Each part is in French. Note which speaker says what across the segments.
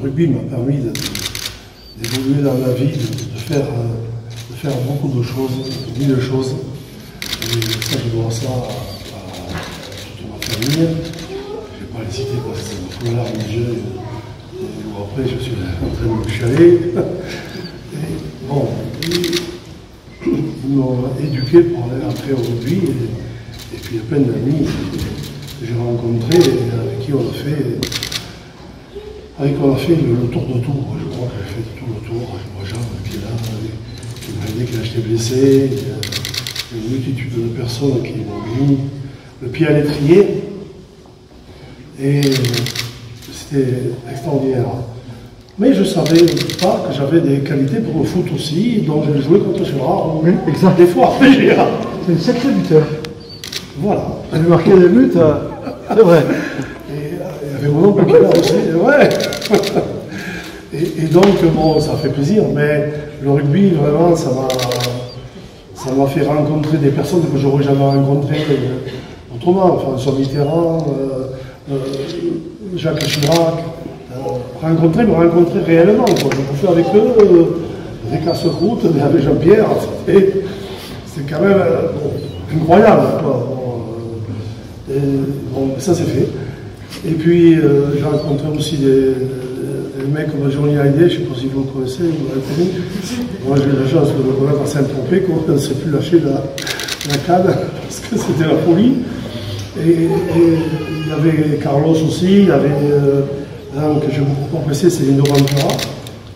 Speaker 1: rugby m'a permis d'évoluer dans la vie, de faire beaucoup de choses, mille choses. Et ça, je dois ça à toute ma famille. Je ne vais pas les citer parce que c'est une colère au jeu. Après, je suis en train de me chialer. Et, bon, ils m'ont éduqué pour aller après au rugby. Et puis, il y a plein d'amis que j'ai rencontrés et avec qui on a fait le tour de tout. Je crois que j'ai fait tout le tour. Je vois Jean qui est là, qui m'a aidé quand j'étais blessé. Une multitude de personnes qui m'ont mis le pied à l'étrier. Et c'était extraordinaire. Mais je ne savais pas que j'avais des qualités pour le foot aussi, donc j'ai joué contre Gérard.
Speaker 2: Oui, exact.
Speaker 1: Des fois, Gérard.
Speaker 2: C'est un sacré buteur.
Speaker 1: Voilà.
Speaker 2: Il a marqué des buts, c'est vrai.
Speaker 1: Et il y avait mon oncle qui est là aussi, ouais. Et donc, bon, ça fait plaisir, mais le rugby, vraiment, ça m'a fait rencontrer des personnes que j'aurais jamais rencontrées autrement. François Mitterrand, Jacques Chirac. Me rencontrer réellement. Quoi. Je bouffais avec eux des casse-croûtes, mais avec Jean-Pierre. C'est quand même incroyable. Quoi. Bon, ça c'est fait. Et puis j'ai rencontré aussi des mecs comme Johnny Hallyday, je ne sais pas si vous le connaissez, vous l'avez connu. Moi j'ai eu la chance de le connaître à Saint-Tropez, on ne s'est plus lâché la canne, parce que c'était la folie. Et il y avait Carlos aussi, il y avait que j'ai beaucoup apprécié, c'est Lino Ventura.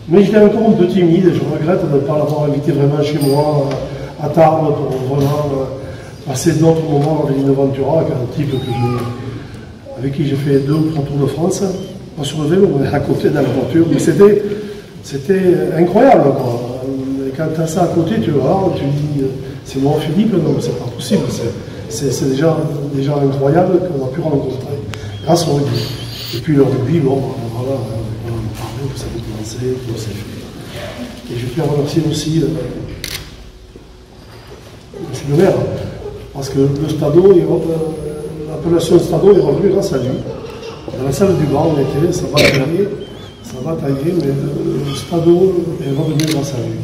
Speaker 1: Mais j'étais encore un peu timide et je regrette de ne pas l'avoir invité vraiment chez moi à Tarbes pour vraiment passer d'autres moments avec Lino Ventura, qui est un type avec qui j'ai fait 2 ou 3 tours de France. Pas sur le vélo, mais à côté dans la voiture. Mais c'était incroyable. Quoi. Et quand tu as ça à côté, tu vois, tu dis, c'est moi Philippe, non, c'est pas possible. C'est déjà incroyable qu'on a pu rencontrer grâce au rugby. Et puis le rugby, bon, voilà, on en parlait, vous savez comment c'est fait. Et je tiens à remercier aussi M. le maire, parce que le Stadeau, l'appellation Stadeau est revenue grâce à lui. Dans la salle du bar, on était, ça va tailler, mais le Stadeau est revenu grâce à lui.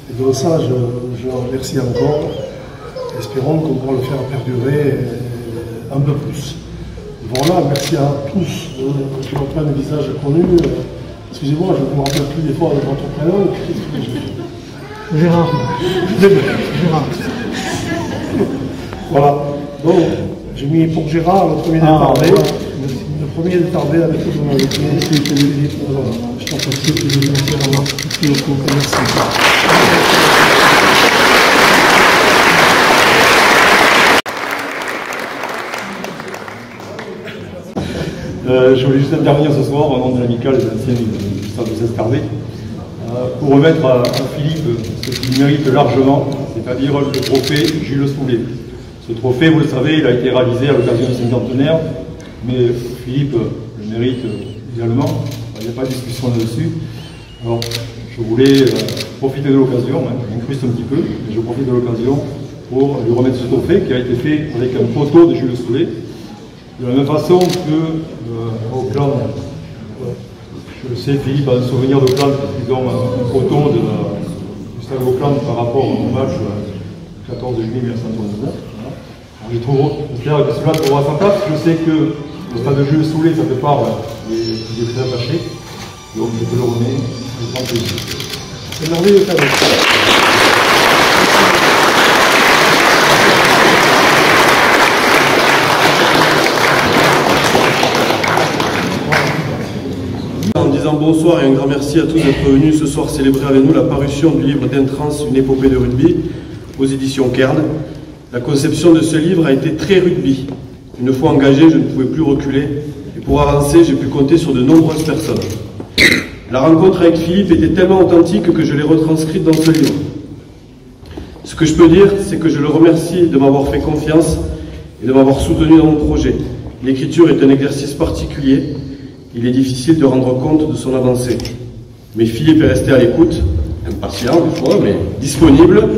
Speaker 1: Et donc ça, je le remercie encore. Espérons qu'on pourra le faire perdurer un peu plus. Voilà, merci à tous qui ont plein de visages connus. Excusez-moi, je ne me rappelle plus des fois de votre prénom.
Speaker 2: Gérard. Gérard.
Speaker 1: Voilà. Donc, j'ai mis pour Gérard le premier de Tarbé. Le premier de Tarbé avec tout le monde. Voilà. Je t'en prie, merci beaucoup. Merci.
Speaker 3: Je voulais juste intervenir ce soir au nom de l'amicale des anciens du stade de Cescardet pour remettre à Philippe ce qu'il mérite largement, c'est-à-dire le trophée Jules Soulet. Ce trophée, vous le savez, il a été réalisé à l'occasion du cinquantenaire, mais Philippe le mérite également, il n'y a pas de discussion là-dessus. Alors, je voulais profiter de l'occasion, je m'incruste un petit peu, mais je profite de l'occasion pour lui remettre ce trophée qui a été fait avec un photo de Jules Soulet. De la même façon que au clan, je sais, Philippe a un souvenir de clan, parce qu'ils ont une photo du stade au clan par rapport au match 14 juillet 1979. J'espère que cela trouvera sa place. Je sais que le stade de Jules Soulet, ça fait part des très attachés. Donc je te le remets avec grand plaisir.
Speaker 1: C'est merveilleux, quand même.
Speaker 4: En disant bonsoir et un grand merci à tous d'être venus ce soir célébrer avec nous la parution du livre d'Intrance, une épopée de rugby, aux éditions Kern. La conception de ce livre a été très rugby. Une fois engagé, je ne pouvais plus reculer, et pour avancer, j'ai pu compter sur de nombreuses personnes. La rencontre avec Philippe était tellement authentique que je l'ai retranscrite dans ce livre. Ce que je peux dire, c'est que je le remercie de m'avoir fait confiance et de m'avoir soutenu dans mon projet. L'écriture est un exercice particulier. Il est difficile de rendre compte de son avancée. Mais Philippe est resté à l'écoute, impatient des fois, mais disponible,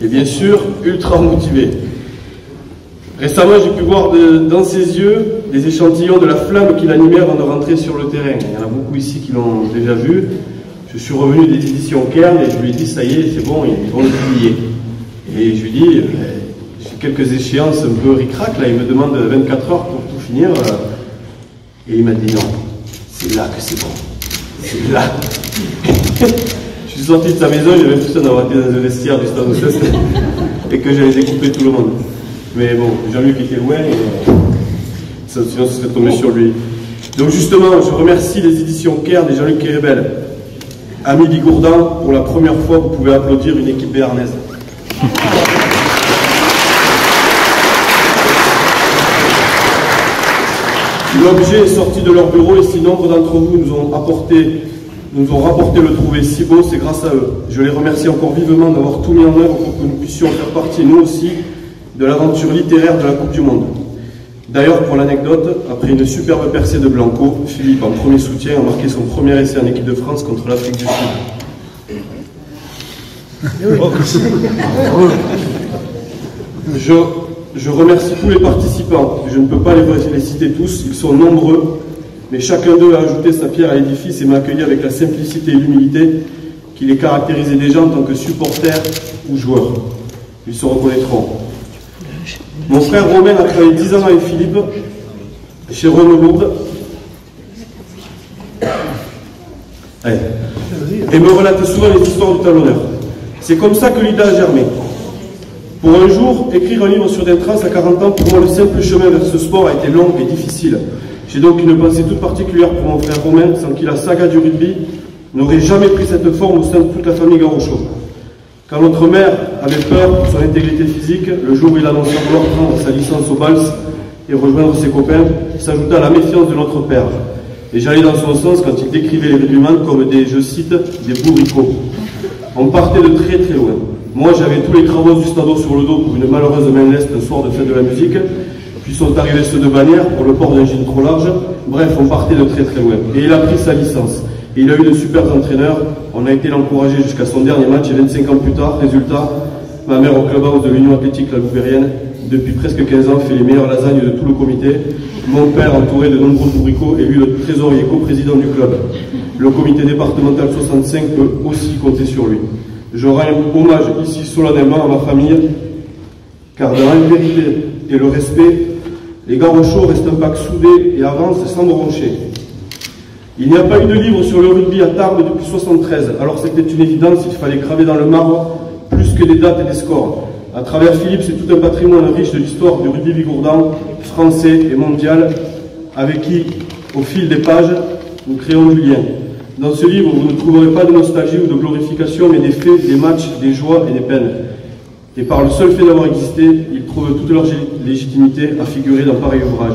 Speaker 4: et bien sûr, ultra motivé. Récemment, j'ai pu voir dans ses yeux des échantillons de la flamme qui l'animait avant de rentrer sur le terrain. Il y en a beaucoup ici qui l'ont déjà vu. Je suis revenu des éditions Kern et je lui ai dit, ça y est, c'est bon, ils vont le publier. Et je lui ai dit, j'ai quelques échéances un peu ric-rac, là, il me demande 24 heures pour tout finir. Et il m'a dit non, c'est là que c'est bon. C'est là. Je suis sorti de sa maison, j'avais l'impression d'avoir été dans un vestiaire du Stade Oussesque et que j'allais découper tout le monde. Mais bon, Jean-Luc était loin et sinon ce serait tombé sur lui. Donc justement, je remercie les éditions Kern et Jean-Luc Kérébel. Ami Bigourdan, pour la première fois, vous pouvez applaudir une équipe béarnaise. L'objet est sorti de leur bureau et si nombre d'entre vous nous ont rapporté le trouver si beau, c'est grâce à eux. Je les remercie encore vivement d'avoir tout mis en œuvre pour que nous puissions faire partie, nous aussi, de l'aventure littéraire de la Coupe du Monde. D'ailleurs, pour l'anecdote, après une superbe percée de Blanco, Philippe, en premier soutien, a marqué son premier essai en équipe de France contre l'Afrique du Sud. Je remercie tous les participants. Je ne peux pas les citer tous, ils sont nombreux, mais chacun d'eux a ajouté sa pierre à l'édifice et m'a accueilli avec la simplicité et l'humilité qui les caractérisait déjà en tant que supporters ou joueurs. Ils se reconnaîtront. Mon frère Romain a travaillé 10 ans avec Philippe, chez Renaud Lourdes, et me relate souvent les histoires du talonneur. C'est comme ça que l'idée a germé. Pour un jour, écrire un livre sur Dentrans à 40 ans, pour moi le simple chemin vers ce sport a été long et difficile. J'ai donc une pensée toute particulière pour mon frère Romain, sans qui la saga du rugby n'aurait jamais pris cette forme au sein de toute la famille Garocho. Quand notre mère avait peur pour son intégrité physique, le jour où il annonça vouloir prendre sa licence au Bals et rejoindre ses copains, s'ajouta la méfiance de notre père. Et j'allais dans son sens quand il décrivait les rugbyman comme des, je cite, des bourricots. On partait de très très loin. Moi j'avais tous les cravos du Stadeau sur le dos pour une malheureuse main leste un soir de fête de la musique, puis sont arrivés ceux de Bagnères pour le port d'un jean trop large. Bref, on partait de très très loin. Et il a pris sa licence. Et il a eu de super entraîneurs. On a été l'encourager jusqu'à son dernier match et 25 ans plus tard, résultat, ma mère au clubhouse de l'Union athlétique la Louvérienne, depuis presque 15 ans, fait les meilleures lasagnes de tout le comité. Mon père, entouré de nombreux bourricots, est lui le trésorier co-président du club. Le comité départemental 65 peut aussi compter sur lui. Je rends hommage ici solennellement à ma famille, car dans l'altérité et le respect, les Garochos restent un pack soudé et avancent sans broncher. Il n'y a pas eu de livre sur le rugby à Tarbes depuis 1973, alors c'était une évidence, il fallait graver dans le marbre plus que des dates et des scores. À travers Philippe, c'est tout un patrimoine riche de l'histoire du rugby bigourdan, français et mondial, avec qui, au fil des pages, nous créons du lien. Dans ce livre, vous ne trouverez pas de nostalgie ou de glorification, mais des faits, des matchs, des joies et des peines. Et par le seul fait d'avoir existé, ils trouvent toute leur légitimité à figurer dans pareil ouvrage.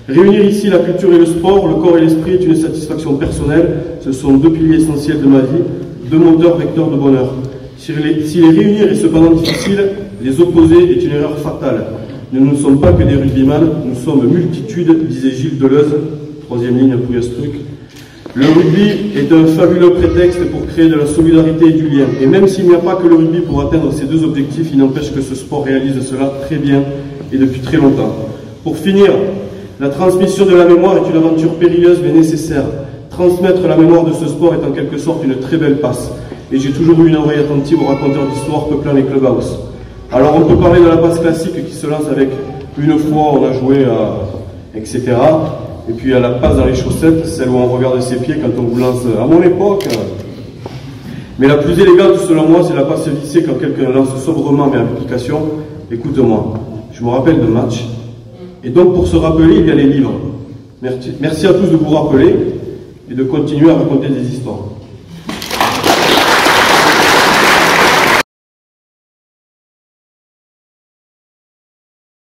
Speaker 4: Réunir ici la culture et le sport, le corps et l'esprit est une satisfaction personnelle. Ce sont deux piliers essentiels de ma vie, deux moteurs vecteurs de bonheur. Si les réunir est cependant difficile, les opposer est une erreur fatale. Nous ne sommes pas que des rugbyman, nous sommes multitudes, disait Gilles Deleuze, troisième ligne, Pouillestruc. Le rugby est un fabuleux prétexte pour créer de la solidarité et du lien. Et même s'il n'y a pas que le rugby pour atteindre ces deux objectifs, il n'empêche que ce sport réalise cela très bien et depuis très longtemps. Pour finir, la transmission de la mémoire est une aventure périlleuse mais nécessaire. Transmettre la mémoire de ce sport est en quelque sorte une très belle passe. Et j'ai toujours eu une oreille attentive aux raconteurs d'histoires peuplant les clubhouse. Alors on peut parler de la passe classique qui se lance avec une fois on a joué etc. Et puis à la passe dans les chaussettes, celle où on regarde ses pieds quand on vous lance à mon époque. Mais la plus élégante selon moi, c'est la passe vissée quand quelqu'un lance sobrement mais avec application. Écoute-moi, je me rappelle de match. Et donc pour se rappeler, il y a les livres. Merci à tous de vous rappeler et de continuer à raconter des histoires.